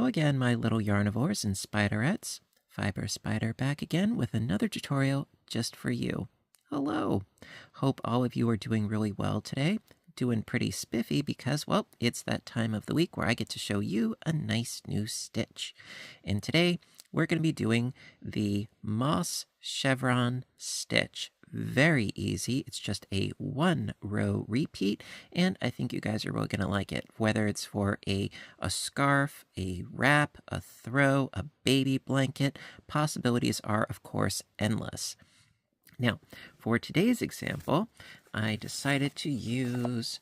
again, my little yarnivores and spiderettes, Fiber Spider back again with another tutorial just for you. Hello! Hope all of you are doing really well today. Doing pretty spiffy because, well, it's that time of the week where I get to show you a nice new stitch. And today, we're going to be doing the Moss Chevron stitch. Very easy. It's just a 1-row repeat, and I think you guys are really going to like it. Whether it's for a scarf, a wrap, a throw, a baby blanket, possibilities are, of course, endless. Now, for today's example, I decided to use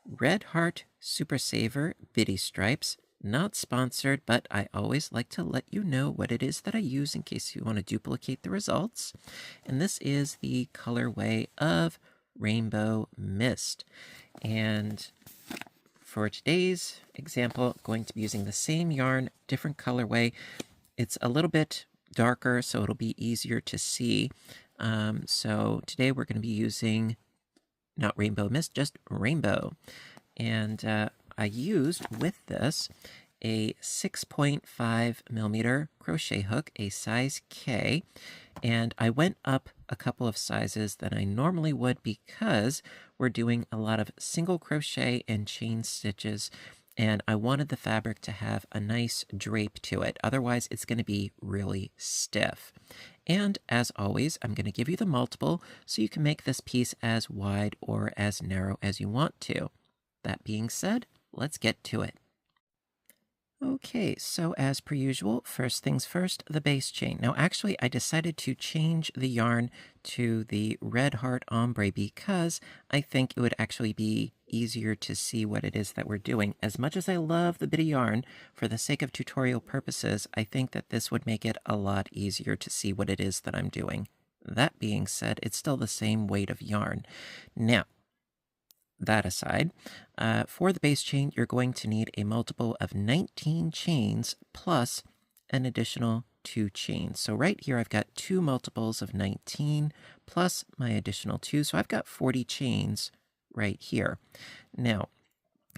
Red Heart Super Saver Bitty Stripes. Not sponsored, but I always like to let you know what it is that I use in case you want to duplicate the results. And this is the colorway of Rainbow Mist. And for today's example, I'm going to be using the same yarn, different colorway. It's a little bit darker, so it'll be easier to see. So today we're going to be using not Rainbow Mist, just Rainbow. And I used with this a 6.5 millimeter crochet hook, a size K, and I went up a couple of sizes than I normally would because we're doing a lot of single crochet and chain stitches, and I wanted the fabric to have a nice drape to it. Otherwise, it's going to be really stiff. And as always, I'm going to give you the multiple so you can make this piece as wide or as narrow as you want to. That being said, let's get to it. Okay, so as per usual, first things first, the base chain. Now actually, I decided to change the yarn to the Red Heart Ombre because I think it would actually be easier to see what it is that we're doing. As much as I love the bitty yarn, for the sake of tutorial purposes, I think that this would make it a lot easier to see what it is that I'm doing. That being said, it's still the same weight of yarn. Now, that aside, for the base chain, you're going to need a multiple of 19 chains plus an additional 2 chains. So right here, I've got 2 multiples of 19 plus my additional 2. So I've got 40 chains right here. Now,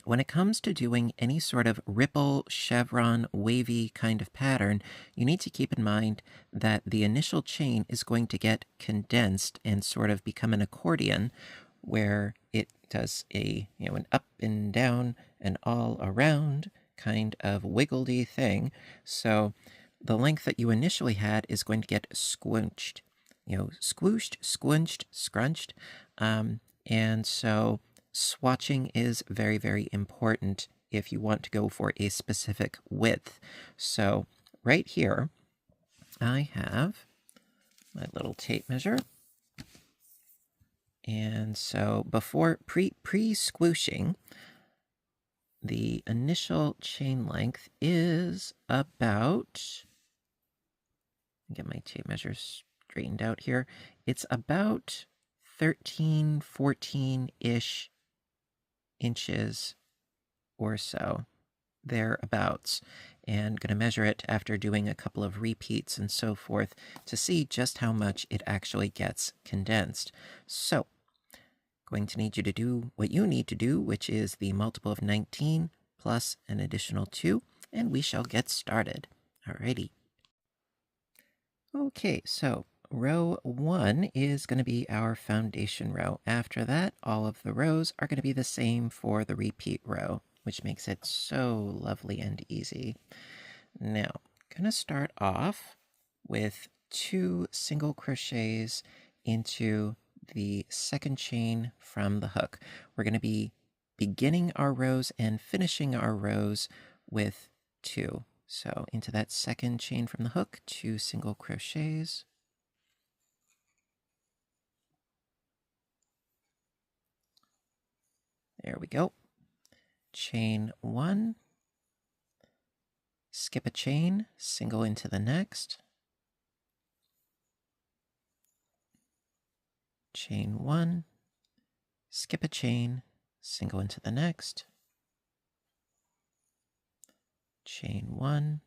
when it comes to doing any sort of ripple, chevron, wavy kind of pattern, you need to keep in mind that the initial chain is going to get condensed and sort of become an accordion, where it does a, an up and down and all around kind of wiggledy thing. So the length that you initially had is going to get squinched, squooshed, squinched, scrunched. And so swatching is very, very important if you want to go for a specific width. So right here, I have my little tape measure. And so before pre-squooshing, the initial chain length is about, get my tape measure straightened out here. It's about 13, 14-ish inches or so, thereabouts. And going to measure it after doing a couple of repeats and so forth to see just how much it actually gets condensed. So, going to need you to do what you need to do, which is the multiple of 19 plus an additional 2, and we shall get started. Alrighty. Okay, so row 1 is going to be our foundation row. After that, all of the rows are going to be the same for the repeat row, which makes it so lovely and easy. Now, I'm going to start off with 2 single crochets into the second chain from the hook. We're going to be beginning our rows and finishing our rows with 2. So into that second chain from the hook, 2 single crochets. There we go. Chain 1, skip a chain, single into the next. Chain 1, skip a chain, single into the next. Chain 1,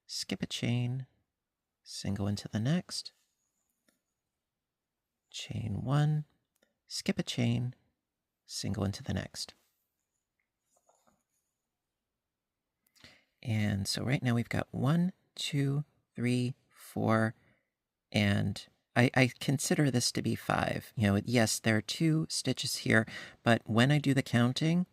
skip a chain, single into the next. Chain 1, skip a chain, single into the next. And so right now we've got 1, 2, 3, 4, and I consider this to be 5. You know, yes, there are 2 stitches here, but when I do the counting,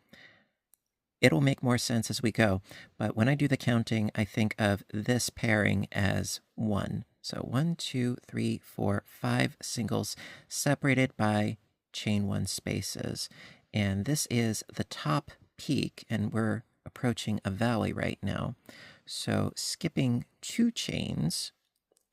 it'll make more sense as we go. But when I do the counting, I think of this pairing as 1. So 1, 2, 3, 4, 5 singles separated by chain 1 spaces. And this is the top peak, and we're approaching a valley right now. So skipping 2 chains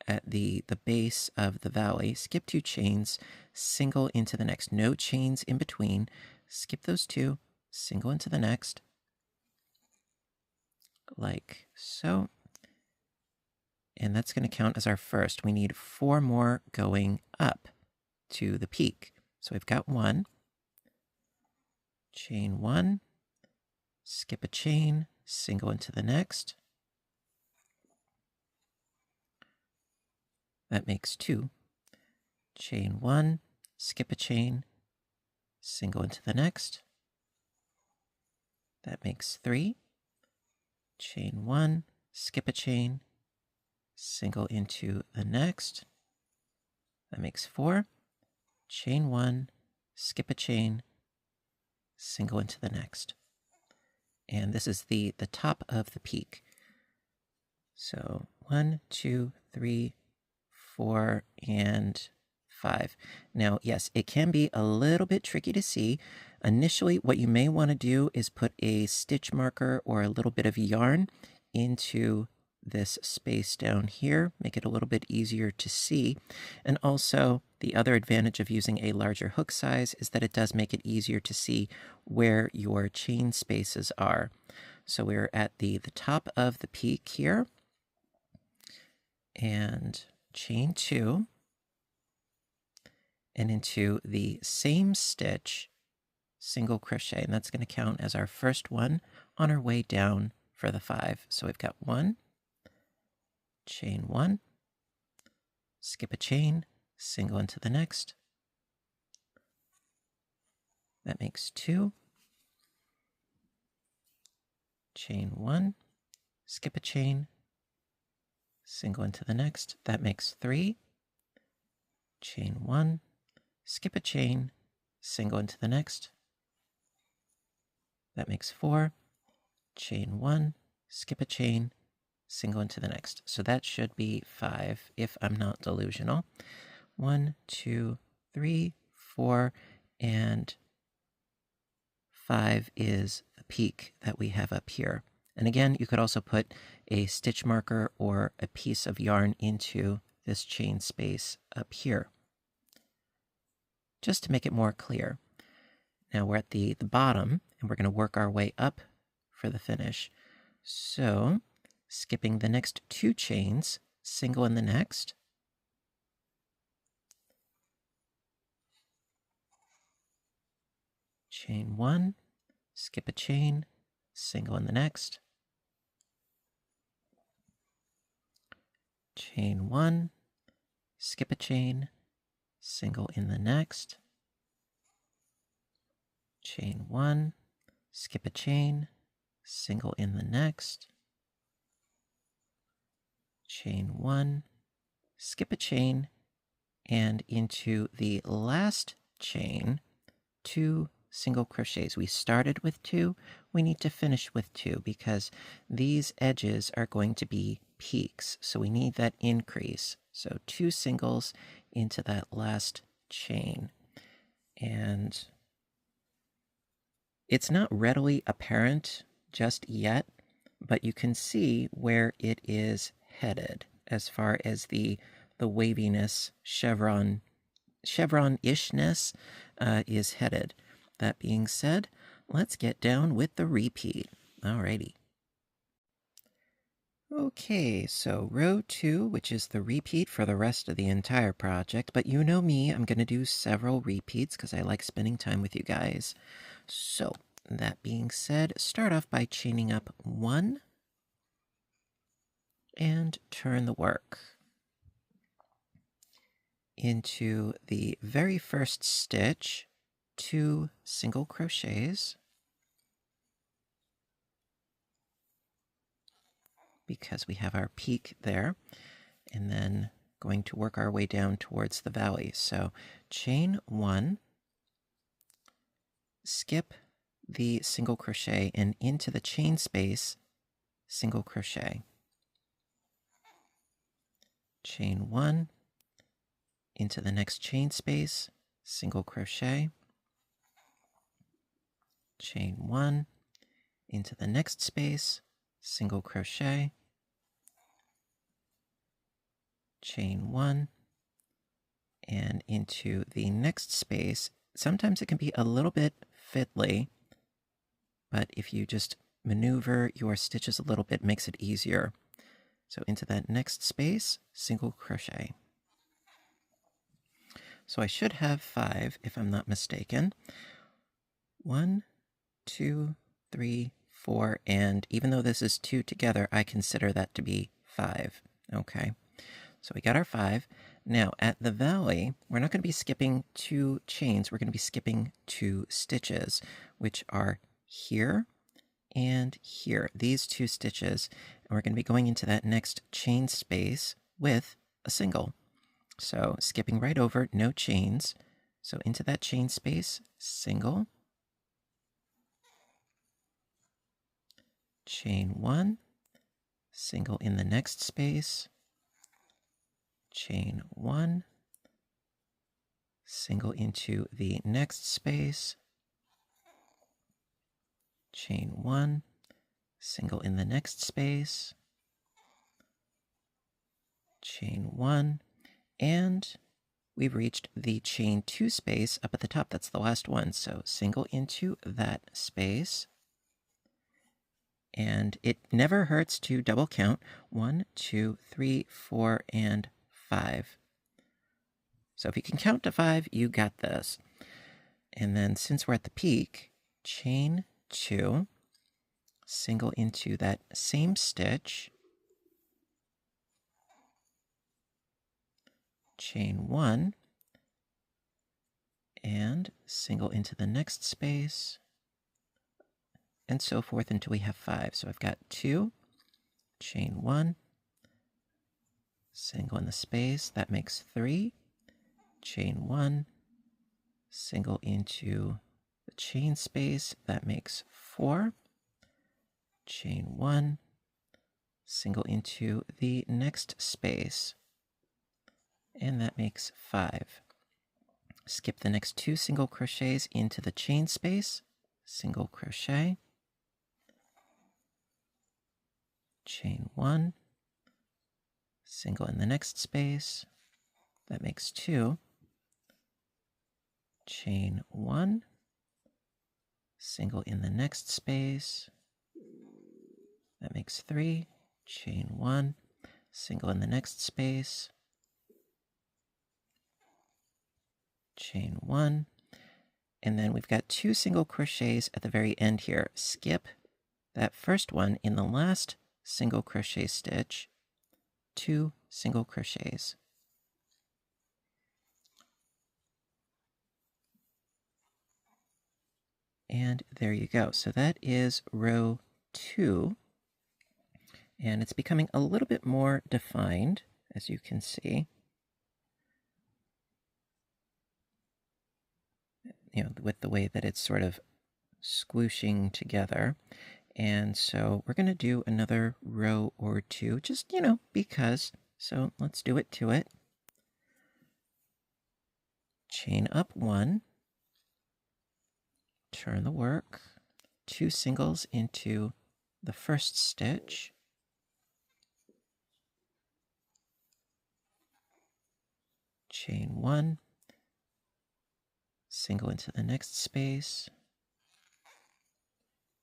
at the base of the valley, skip 2 chains, single into the next. No chains in between. Skip those 2, single into the next, like so. And that's going to count as our first. We need 4 more going up to the peak. So we've got 1, chain 1, skip a chain, single into the next. That makes 2. Chain 1, skip a chain, single into the next. That makes 3. Chain 1, skip a chain, single into the next. That makes 4. Chain 1, skip a chain, single into the next. And this is the top of the peak. So 1, 2, 3, 4, and 5. Now, yes, it can be a little bit tricky to see. Initially, what you may want to do is put a stitch marker or a little bit of yarn into this space down here, make it a little bit easier to see. And also, the other advantage of using a larger hook size is that it does make it easier to see where your chain spaces are. So we're at the top of the peak here, and chain 2, and into the same stitch, single crochet, and that's going to count as our first one on our way down for the 5. So we've got 1, chain 1, skip a chain, single into the next. That makes 2. Chain 1, skip a chain, single into the next. That makes 3. Chain 1, skip a chain, single into the next. That makes 4. Chain 1, skip a chain, single into the next. So that should be 5 if I'm not delusional. 1, 2, 3, 4, and 5 is the peak that we have up here. And again, you could also put a stitch marker or a piece of yarn into this chain space up here, just to make it more clear. Now we're at the bottom, and we're going to work our way up for the finish. So, skipping the next 2 chains, single in the next. Chain 1, skip a chain, single in the next. Chain 1, skip a chain, single in the next. Chain 1, skip a chain, single in the next. Chain 1, skip a chain, and into the last chain, 2 single crochets. We started with 2, we need to finish with 2 because these edges are going to be peaks, so we need that increase. So 2 singles into that last chain. And it's not readily apparent just yet, but you can see where it is headed as far as the waviness, chevron-ishness is headed. That being said, let's get down with the repeat. Alrighty. Okay, so row 2, which is the repeat for the rest of the entire project, but you know me, I'm going to do several repeats because I like spending time with you guys. So, that being said, start off by chaining up 1 and turn the work into the very first stitch, 2 single crochets, because we have our peak there, and then going to work our way down towards the valley. So chain 1, skip the single crochet, and into the chain space, single crochet. Chain 1, into the next chain space, single crochet. Chain 1, into the next space, single crochet. Chain 1, and into the next space. Sometimes it can be a little bit fiddly, but if you just maneuver your stitches a little bit, it makes it easier. So into that next space, single crochet. So I should have 5 if I'm not mistaken. 1, 2, 3, 4, and even though this is 2 together, I consider that to be 5. Okay, so we got our 5. Now at the valley, we're not going to be skipping 2 chains, we're going to be skipping 2 stitches, which are here and here, these 2 stitches, and we're going to be going into that next chain space with a single. So skipping right over, no chains, so into that chain space, single, chain 1, single in the next space, chain 1, single into the next space, chain 1, single in the next space, chain 1, and we've reached the chain 2 space up at the top. That's the last one. So single into that space. And it never hurts to double count. 1, 2, 3, 4, and 5. So if you can count to 5, you got this. And then since we're at the peak, chain 2, single into that same stitch, chain 1, and single into the next space, and so forth until we have 5. So I've got 2, chain 1, single in the space, that makes 3, chain 1, single into the chain space, that makes 4, chain 1, single into the next space, and that makes 5. Skip the next 2 single crochets into the chain space, single crochet, chain 1, single in the next space, that makes 2, chain 1, single in the next space, that makes 3, chain 1, single in the next space, chain 1, and then we've got 2 single crochets at the very end here. Skip that first one in the last single crochet stitch, 2 single crochets. And there you go. So that is row 2, and it's becoming a little bit more defined, as you can see. With the way that it's sort of squooshing together. And so we're going to do another row or 2, just, because. So let's do it to it. Chain up 1, turn the work, 2 singles into the first stitch, chain 1, single into the next space,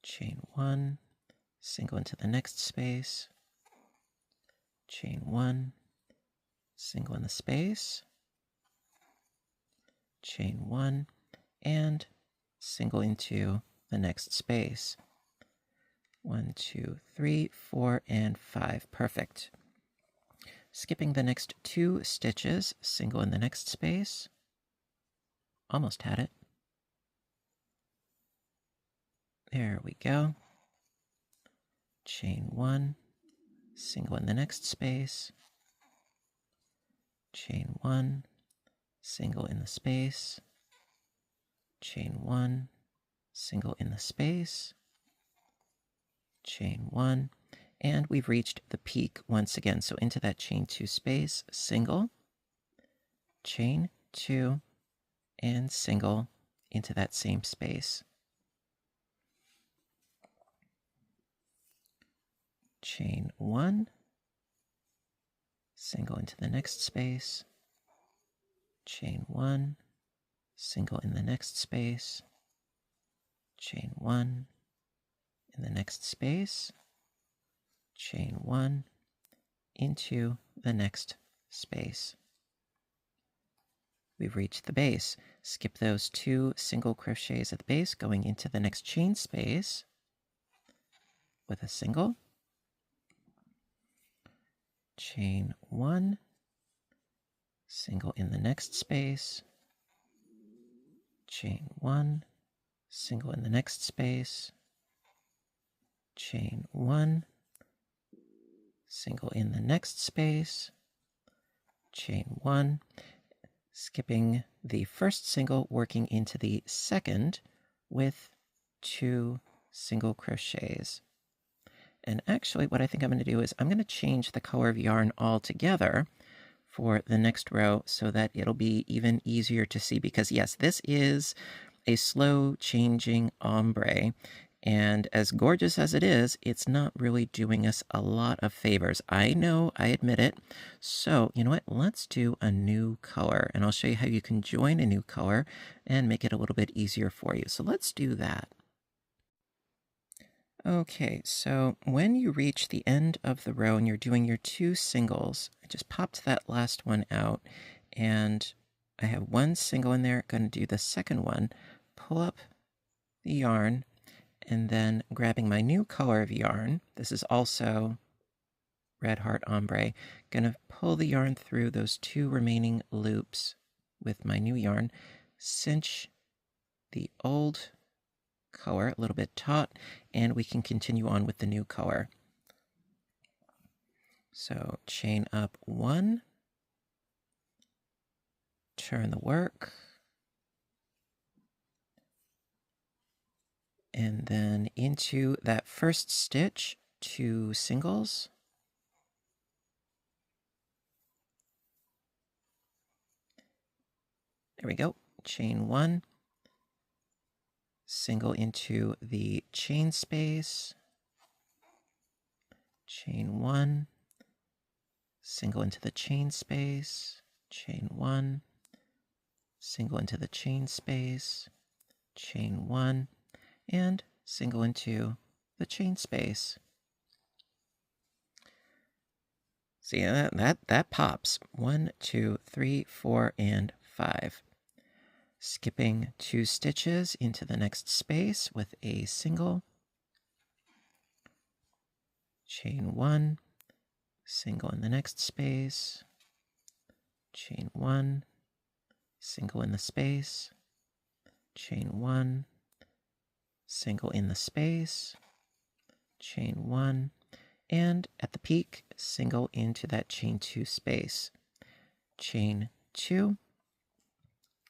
chain 1, single into the next space, chain 1, single in the space, chain 1, and single into the next space. 1, 2, 3, 4, and 5. Perfect. Skipping the next 2 stitches, single in the next space. Almost had it. There we go. Chain 1, single in the next space, chain 1, single in the space, chain 1, single in the space, chain 1, and we've reached the peak once again. So into that chain 2 space, single, chain 2, and single into that same space. Chain 1, single into the next space, chain 1, single in the next space, chain 1 in the next space, chain 1 into the next space. We've reached the base. Skip those 2 single crochets at the base, going into the next chain space with a single, chain 1, single in the next space, chain 1, single in the next space, chain 1, single in the next space, chain 1, skipping the first single, working into the second with 2 single crochets. And actually, what I think I'm going to do is I'm going to change the color of yarn altogether for the next row so that it'll be even easier to see, because yes, this is a slow changing ombre, and as gorgeous as it is, it's not really doing us a lot of favors. I know, I admit it. So you know what, let's do a new color, and I'll show you how you can join a new color and make it a little bit easier for you. So let's do that. Okay, so when you reach the end of the row and you're doing your 2 singles, I just popped that last one out, and I have 1 single in there. Going to do the second one, pull up the yarn, and then grabbing my new color of yarn, this is also Red Heart Ombre, going to pull the yarn through those 2 remaining loops with my new yarn, cinch the old color a little bit taut, and we can continue on with the new color. So chain up 1, turn the work, and then into that first stitch, 2 singles, there we go, chain 1, single into the chain space, chain 1, single into the chain space, chain 1, single into the chain space, chain 1, and single into the chain space. See, that pops. 1, 2, 3, 4, and 5. Skipping 2 stitches into the next space with a single, chain 1, single in the next space, chain 1, single in the space, chain 1, single in the space, chain 1, and at the peak, single into that chain 2 space, chain 2,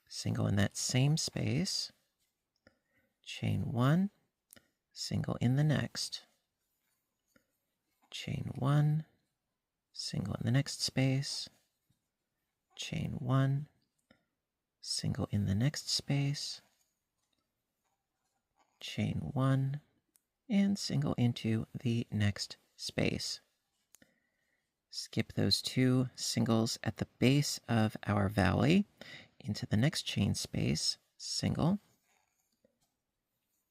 single in that same space, chain 1, single in the next, chain 1, single in the next space, chain 1, single in the next space, chain 1, and single into the next space. Skip those 2 singles at the base of our valley into the next chain space, single,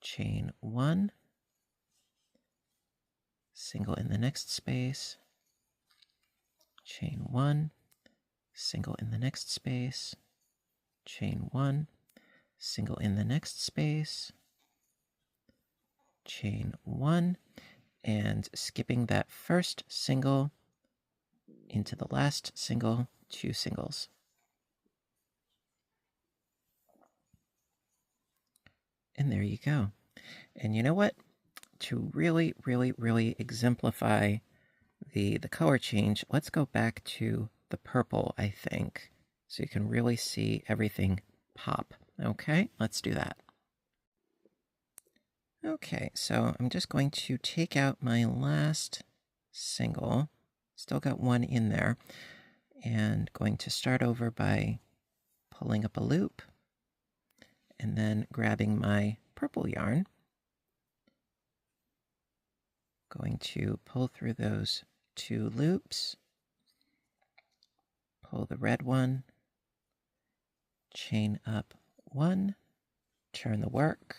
chain 1, single in the next space, chain 1, single in the next space, chain 1, single in the next space, chain 1, and skipping that first single into the last single, 2 singles. And there you go. And you know what? To really, really, really exemplify the color change, let's go back to the purple, I think, so you can really see everything pop. Okay, let's do that. Okay, so I'm just going to take out my last single. Still got one in there. And going to start over by pulling up a loop and then grabbing my purple yarn. Going to pull through those 2 loops, pull the red one, chain up 1, turn the work,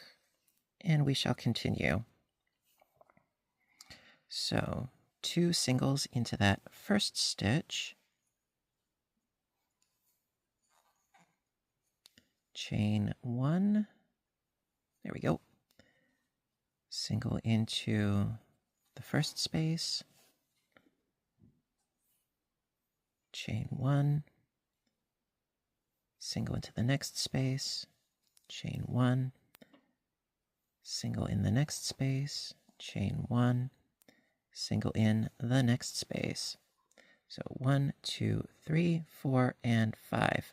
and we shall continue. So 2 singles into that first stitch, chain 1, there we go, single into the first space, chain 1, single into the next space, chain 1, single in the next space, chain 1, single in the next space. So 1, 2, 3, 4, and 5.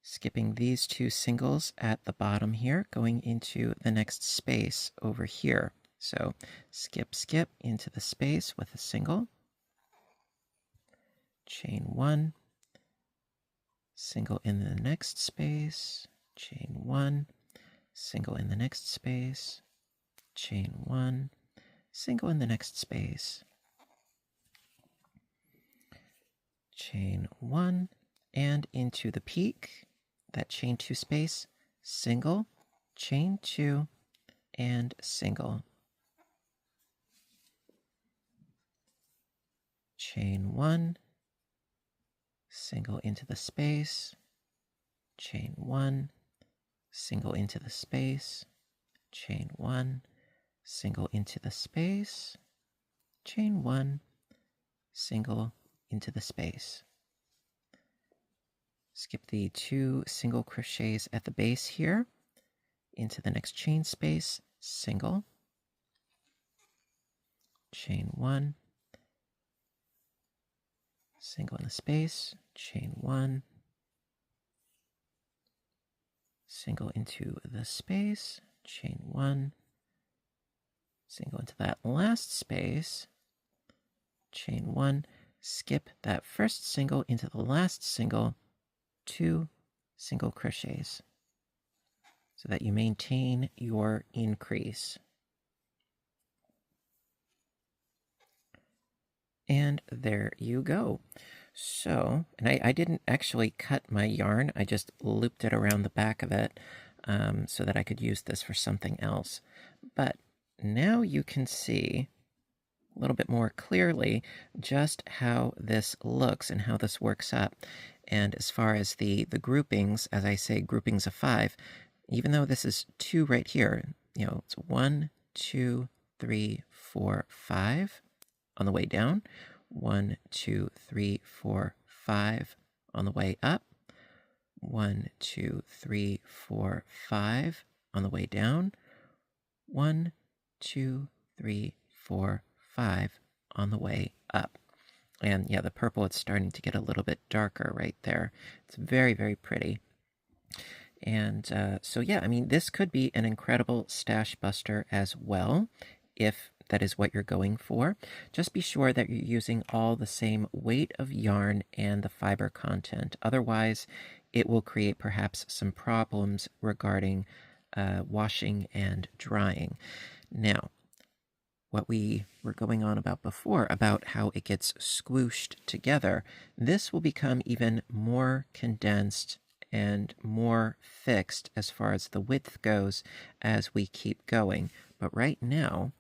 Skipping these 2 singles at the bottom here, going into the next space over here. So skip, skip into the space with a single, chain 1, single in the next space, chain 1, single in the next space, chain 1, single in the next space, chain 1, and into the peak, that chain 2 space, single, chain 2, and single. Chain 1, single into the space, chain 1, single into the space, chain 1, single into the space, chain 1, single into the space. Skip the 2 single crochets at the base here, into the next chain space, single, chain 1, single in the space, chain 1, single into the space, chain 1, single into that last space, chain 1, skip that first single into the last single, 2 single crochets, so that you maintain your increase. And there you go. So, and I didn't actually cut my yarn, I just looped it around the back of it so that I could use this for something else. But now you can see a little bit more clearly just how this looks and how this works up. And as far as the groupings, as I say, groupings of 5, even though this is 2 right here, you know, it's 1, 2, 3, 4, 5 on the way down, 1, 2, 3, 4, 5 on the way up, 1, 2, 3, 4, 5 on the way down, 1, 2, 3, 4, 5 on the way up. And yeah, the purple, it's starting to get a little bit darker right there. It's very, very pretty. And so yeah, I mean, this could be an incredible stash buster as well, if that is what you're going for. Just be sure that you're using all the same weight of yarn and the fiber content. Otherwise, it will create perhaps some problems regarding washing and drying. Now, what we were going on about before, about how it gets squooshed together, this will become even more condensed and more fixed as far as the width goes as we keep going. But right now,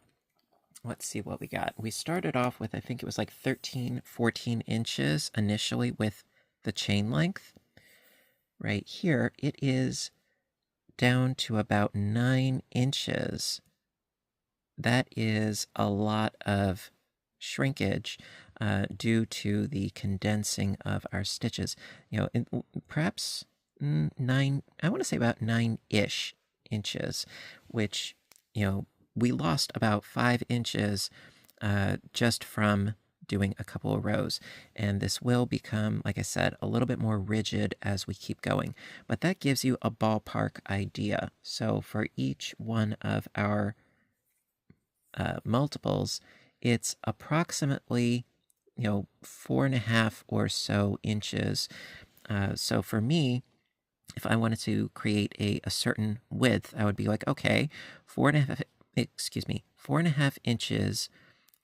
let's see what we got. We started off with, I think it was like 13, 14 inches initially with the chain length. Right here, it is down to about 9 inches. That is a lot of shrinkage due to the condensing of our stitches. You know, perhaps 9, I want to say about 9-ish inches, which, you know, we lost about 5 inches just from doing a couple of rows. And this will become, like I said, a little bit more rigid as we keep going. But that gives you a ballpark idea. So for each one of our multiples, it's approximately 4.5 or so inches. So for me, if I wanted to create a certain width, I would be like, okay, 4.5 inches.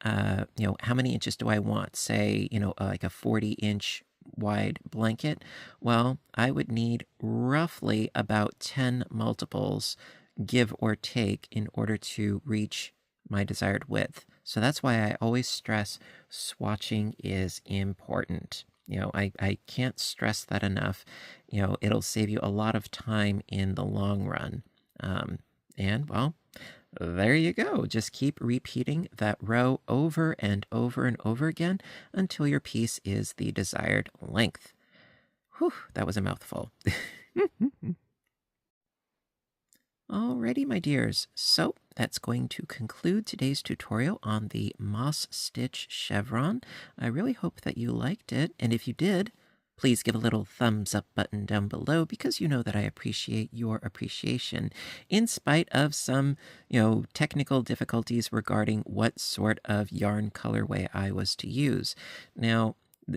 How many inches do I want? Say, like a 40-inch wide blanket. Well, I would need roughly about 10 multiples, give or take, in order to reach my desired width. So that's why I always stress swatching is important. I can't stress that enough. It'll save you a lot of time in the long run. Well, there you go. Just keep repeating that row over and over and over again until your piece is the desired length. Whew, that was a mouthful. Alrighty, my dears. So that's going to conclude today's tutorial on the moss stitch chevron. I really hope that you liked it, and if you did, please give a little thumbs up button down below because you know that I appreciate your appreciation in spite of some, technical difficulties regarding what sort of yarn colorway I was to use. Now,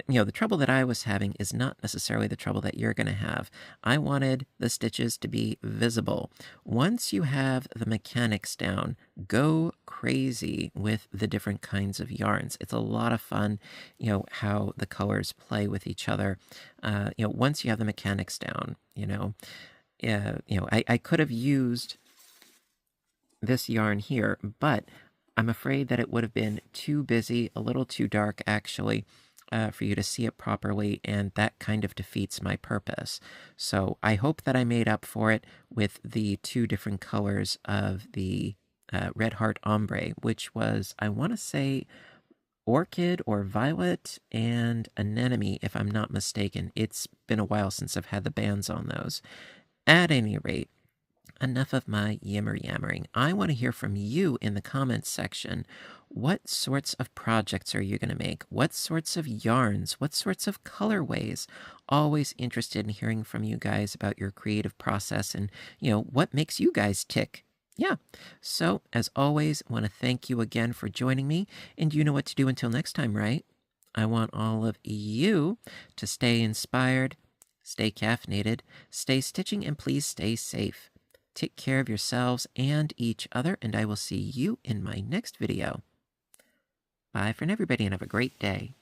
the trouble that I was having is not necessarily the trouble that you're going to have. I wanted the stitches to be visible. Once you have the mechanics down, go crazy with the different kinds of yarns. It's a lot of fun, how the colors play with each other. Once you have the mechanics down, I could have used this yarn here, but I'm afraid that it would have been too busy, a little too dark actually, for you to see it properly, and that kind of defeats my purpose. So I hope that I made up for it with the 2 different colors of the Red Heart Ombre, which was, I want to say, Orchid or Violet and Anemone, if I'm not mistaken. It's been a while since I've had the bands on those. At any rate, enough of my yammering. I want to hear from you in the comments section. What sorts of projects are you going to make? What sorts of yarns? What sorts of colorways? Always interested in hearing from you guys about your creative process and, what makes you guys tick. Yeah. So, as always, I want to thank you again for joining me. And you know what to do until next time, right? I want all of you to stay inspired, stay caffeinated, stay stitching, and please stay safe. Take care of yourselves and each other, and I will see you in my next video. Bye for now, everybody, and have a great day.